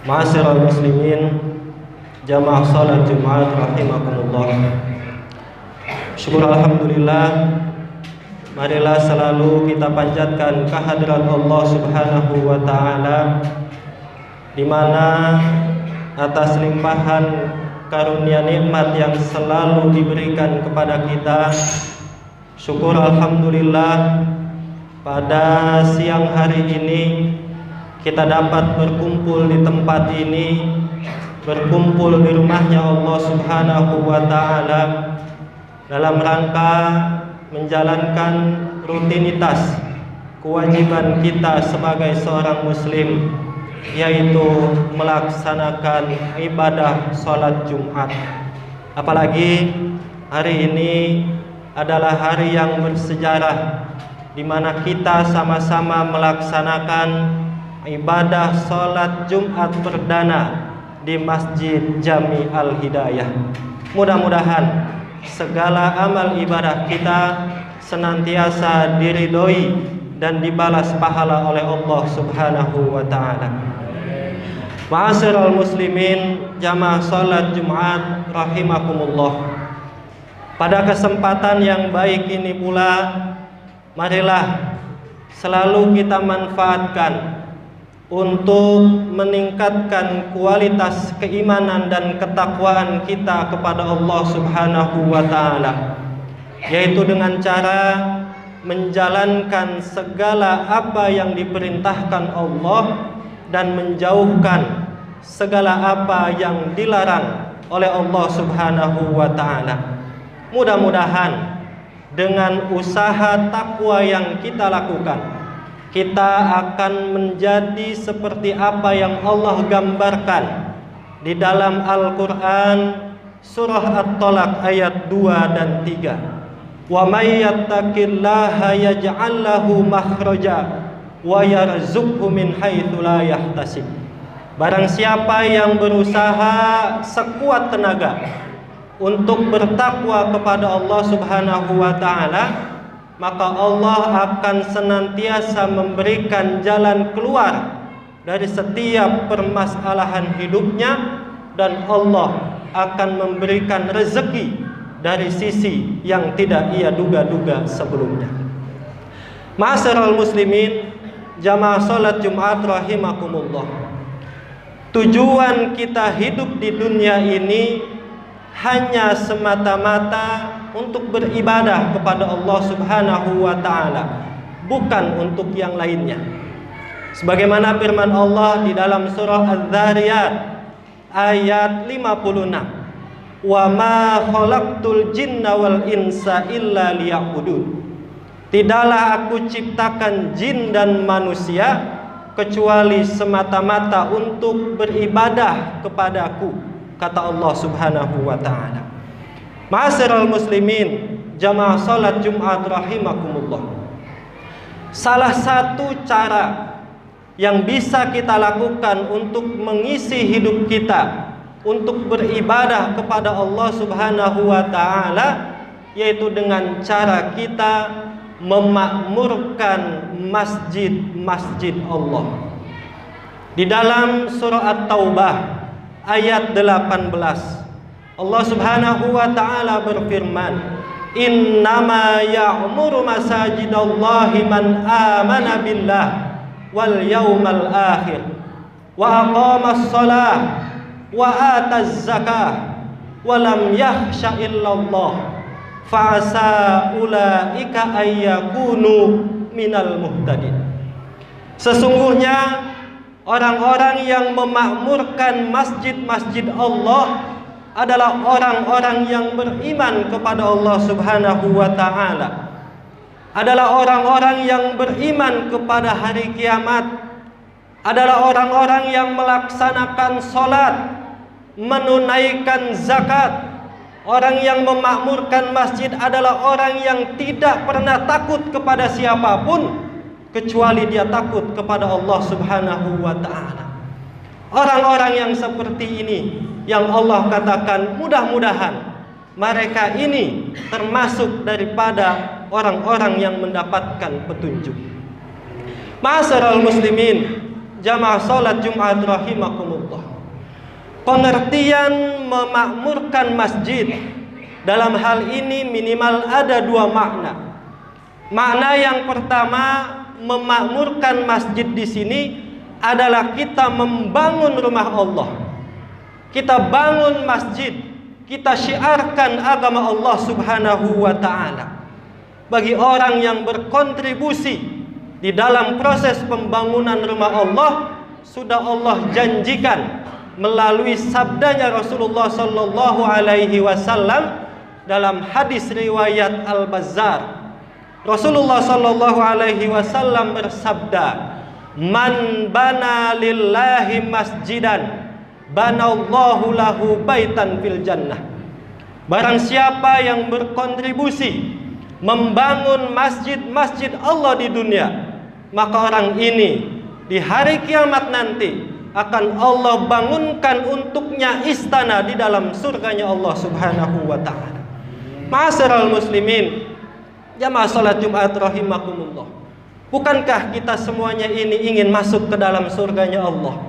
Ma'asyiral muslimin, jamaah salat Jumat rahimakumullah. Syukur alhamdulillah, marilah selalu kita panjatkan kehadirat Allah Subhanahu wa taala, di mana atas limpahan karunia nikmat yang selalu diberikan kepada kita, syukur alhamdulillah pada siang hari ini kita dapat berkumpul di tempat ini, berkumpul di rumahnya Allah Subhanahu wa ta'ala dalam rangka menjalankan rutinitas kewajiban kita sebagai seorang muslim, yaitu melaksanakan ibadah sholat Jumat. Apalagi hari ini adalah hari yang bersejarah, di mana kita sama-sama melaksanakan ibadah sholat Jumat perdana di Masjid Jami Al-Hidayah. Mudah-mudahan segala amal ibadah kita senantiasa diridhoi dan dibalas pahala oleh Allah Subhanahu wa ta'ala. Ma'asyiral muslimin, jamaah sholat Jumat rahimakumullah. Pada kesempatan yang baik ini pula, marilah selalu kita manfaatkan untuk meningkatkan kualitas keimanan dan ketakwaan kita kepada Allah Subhanahu wa ta'ala, yaitu dengan cara menjalankan segala apa yang diperintahkan Allah dan menjauhkan segala apa yang dilarang oleh Allah Subhanahu wa ta'ala. Mudah-mudahan dengan usaha takwa yang kita lakukan, kita akan menjadi seperti apa yang Allah gambarkan di dalam Al-Quran surah At-Talaq ayat 2 dan 3. Wa may yattaqillaha yaj'al lahu makhraja wa yarzuqhu min haitsu la yahtasib. Barang siapa yang berusaha sekuat tenaga untuk bertakwa kepada Allah Subhanahu wa ta'ala, maka Allah akan senantiasa memberikan jalan keluar dari setiap permasalahan hidupnya, dan Allah akan memberikan rezeki dari sisi yang tidak ia duga-duga sebelumnya. Ma'asyiral muslimin, jamaah salat Jumat rahimakumullah. Tujuan kita hidup di dunia ini hanya semata-mata untuk beribadah kepada Allah Subhanahu wa ta'ala, bukan untuk yang lainnya. Sebagaimana firman Allah di dalam surah Az-Zariyat ayat 56, wa ma khalaqtul jinna wal insa illa liya'budun. Tidaklah aku ciptakan jin dan manusia kecuali semata-mata untuk beribadah kepadaku, kata Allah Subhanahu wa ta'ala. Ma'asyiral muslimin, jamaah salat Jumat rahimakumullah. Salah satu cara yang bisa kita lakukan untuk mengisi hidup kita untuk beribadah kepada Allah Subhanahu wa ta'ala, yaitu dengan cara kita memakmurkan masjid-masjid Allah. Di dalam surah At-Taubah ayat 18, Allah Subhanahu wa ta'ala berfirman, innama ya'muru masajidallahi man amana billah wal yawmal akhir wa aqamas salah wa ataz zakah wa lam yakhsha illallah fa'asa ulaika ayyakunu minal muhtadin. Sesungguhnya orang-orang yang memakmurkan masjid-masjid Allah adalah orang-orang yang beriman kepada Allah Subhanahu wa ta'ala, adalah orang-orang yang beriman kepada hari kiamat, adalah orang-orang yang melaksanakan sholat, menunaikan zakat. Orang yang memakmurkan masjid adalah orang yang tidak pernah takut kepada siapapun kecuali dia takut kepada Allah Subhanahu wa ta'ala. Orang-orang yang seperti ini yang Allah katakan mudah-mudahan mereka ini termasuk daripada orang-orang yang mendapatkan petunjuk. Ma'asyiral muslimin, jamaah salat Jumat rahimakumullah, pengertian memakmurkan masjid dalam hal ini minimal ada dua makna. Makna yang pertama, memakmurkan masjid di sini adalah kita membangun rumah Allah. Kita bangun masjid, kita syiarkan agama Allah Subhanahu wa taala. Bagi orang yang berkontribusi di dalam proses pembangunan rumah Allah, sudah Allah janjikan melalui sabdanya Rasulullah sallallahu alaihi wasallam dalam hadis riwayat Al-Bazzar. Rasulullah sallallahu alaihi wasallam bersabda, "Man bana lillahi masjidan, banallahu lahu baitan fil jannah." Barang siapa yang berkontribusi membangun masjid-masjid Allah di dunia, maka orang ini di hari kiamat nanti akan Allah bangunkan untuknya istana di dalam surganya Allah Subhanahu wa ta'ala. Ma'asyiral muslimin, jamaah salat Jumat rahimakumullah, bukankah kita semuanya ini ingin masuk ke dalam surganya Allah?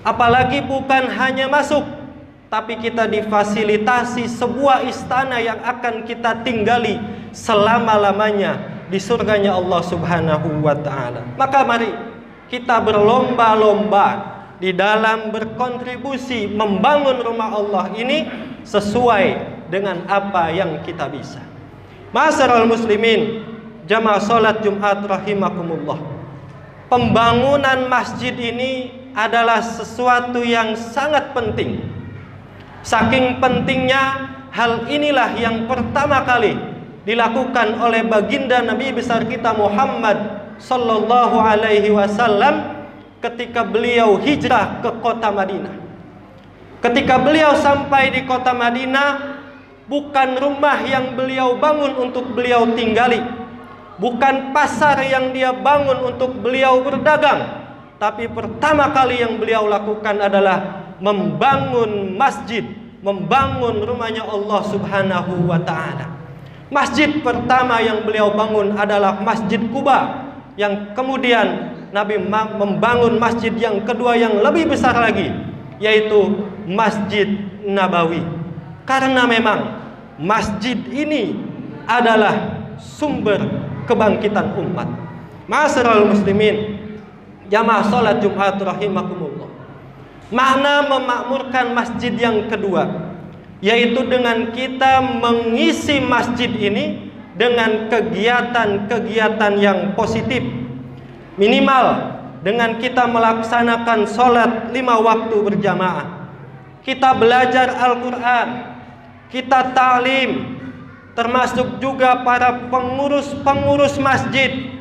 Apalagi bukan hanya masuk, tapi kita difasilitasi sebuah istana yang akan kita tinggali selama-lamanya di surganya Allah Subhanahu wa ta'ala. Maka mari kita berlomba-lomba di dalam berkontribusi membangun rumah Allah ini sesuai dengan apa yang kita bisa. Ma'asyiral muslimin, jamaah salat Jumat rahimakumullah, pembangunan masjid ini adalah sesuatu yang sangat penting. Saking pentingnya, hal inilah yang pertama kali dilakukan oleh baginda Nabi besar kita Muhammad sallallahu alaihi wasallam ketika beliau hijrah ke kota Madinah. Ketika beliau sampai di kota Madinah, bukan rumah yang beliau bangun untuk beliau tinggali, bukan pasar yang dia bangun untuk beliau berdagang, tapi pertama kali yang beliau lakukan adalah membangun masjid, membangun rumahnya Allah Subhanahu wa ta'ala. Masjid pertama yang beliau bangun adalah Masjid Quba, yang kemudian Nabi membangun masjid yang kedua yang lebih besar lagi, yaitu Masjid Nabawi. Karena memang masjid ini adalah sumber kebangkitan umat. Ma'asyiral muslimin, jamaah salat Jumat rahimakumullah, makna memakmurkan masjid yang kedua yaitu dengan kita mengisi masjid ini dengan kegiatan-kegiatan yang positif. Minimal dengan kita melaksanakan sholat 5 waktu berjamaah, kita belajar Al-Quran, kita ta'lim, termasuk juga para pengurus-pengurus masjid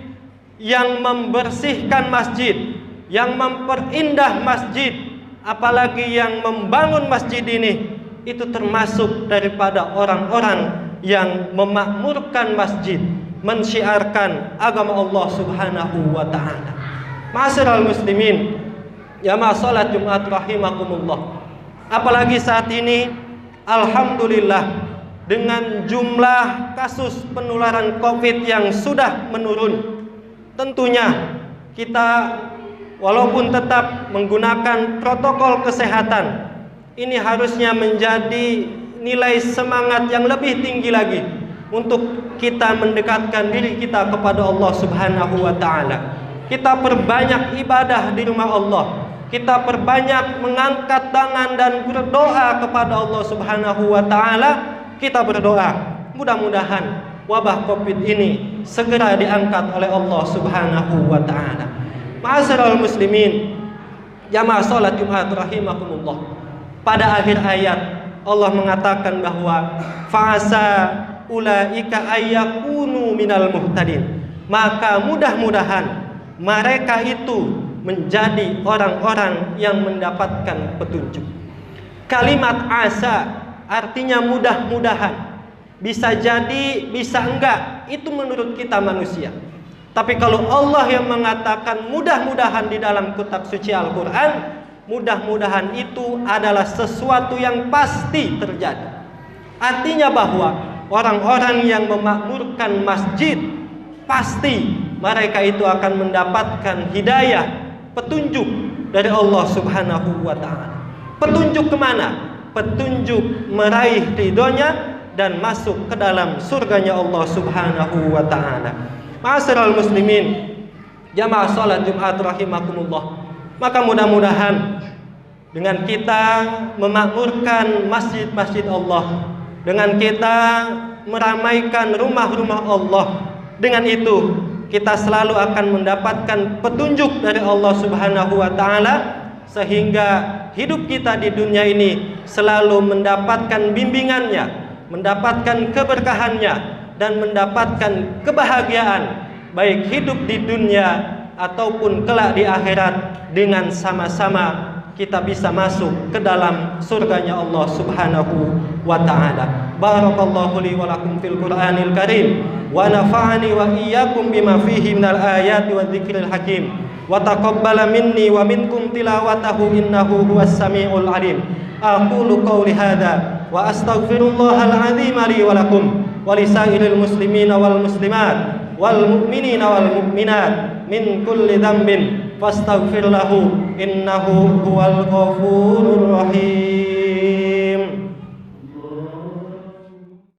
yang membersihkan masjid, yang memperindah masjid, apalagi yang membangun masjid ini, itu termasuk daripada orang-orang yang memakmurkan masjid, mensyiarkan agama Allah Subhanahu wa ta'ala. Ma'asyiral muslimin, jamaah salat Jumat rahimakumullah, apalagi saat ini alhamdulillah dengan jumlah kasus penularan Covid yang sudah menurun, tentunya kita walaupun tetap menggunakan protokol kesehatan, ini harusnya menjadi nilai semangat yang lebih tinggi lagi untuk kita mendekatkan diri kita kepada Allah Subhanahu wa ta'ala. Kita perbanyak ibadah di rumah Allah, kita perbanyak mengangkat tangan dan berdoa kepada Allah Subhanahu wa ta'ala. Kita berdoa mudah-mudahan wabah Covid ini segera diangkat oleh Allah Subhanahu wa ta'ala. Ma'asyiral muslimin, jamaah salat Jumat rahimakumullah, pada akhir ayat Allah mengatakan bahwa fa'asa ulaika ayyakunu minal muhtadin, maka mudah-mudahan mereka itu menjadi orang-orang yang mendapatkan petunjuk. Kalimat asa artinya mudah-mudahan, bisa jadi bisa enggak, itu menurut kita manusia. Tapi kalau Allah yang mengatakan mudah-mudahan di dalam kitab suci Al-Quran, mudah-mudahan itu adalah sesuatu yang pasti terjadi. Artinya bahwa orang-orang yang memakmurkan masjid, pasti mereka itu akan mendapatkan hidayah, petunjuk dari Allah Subhanahu wa ta'ala. Petunjuk kemana? Petunjuk meraih ridhonya dan masuk ke dalam surganya Allah Subhanahu wa ta'ala. Ma'asyiral muslimin, jamaah salat Jumat rahimakumullah. Maka mudah-mudahan dengan kita memakmurkan masjid-masjid Allah, dengan kita meramaikan rumah-rumah Allah, dengan itu kita selalu akan mendapatkan petunjuk dari Allah Subhanahu wa ta'ala, sehingga hidup kita di dunia ini selalu mendapatkan bimbingannya, mendapatkan keberkahannya, dan mendapatkan kebahagiaan, baik hidup di dunia ataupun kelak di akhirat, dengan sama-sama kita bisa masuk ke dalam surganya Allah Subhanahu wa ta'ala. Barakallahu li wa lakum fil Qur'anil Karim, wa nafa'ani wa iyyakum bima fihi minal ayati wa dzikril hakim, wa taqabbala minni wa minkum tilawatahu innahu huwas samiul alim. Aqulu qawli hadza wa astaghfirullahal azim li wa lakum wa lisairil muslimina wal muslimat wal mu'minina wal mu'minat min kulli dhanbin fastaghfir lahu innahu huwal ghafurur rahim.